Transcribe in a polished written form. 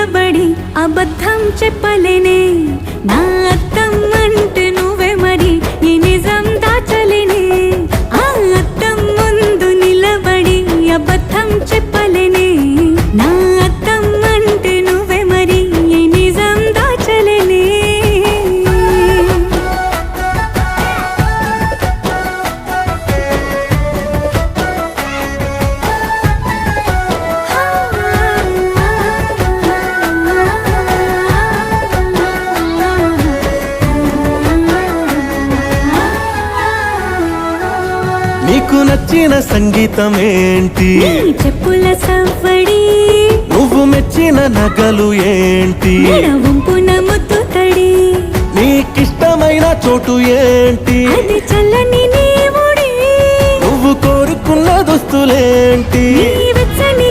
నిలబడి అబద్ధం చెప్పలేనే నా అద్దం అంటే నువ్వే మరి ఈ నిజం దాచలేనే ఆ అద్దం ముందు నిలబడి అబద్ధం చెప్పలేనే నా అద్దం అంటే నువ్వే మరి ఈ నిజం దాచలేనే నీకు నచ్చిన సంగీతం ఏంటి నీ చెప్పుల సవ్వడి నువ్వు మెచ్చిన నగలు ఏంటి వంపున ముద్దు తడి నీకిష్టమైన చోటు ఏంటి అది చల్లని నీ ఒడి నువ్వు కోరుకున్న దుస్తులేంటి నీ వెచ్చని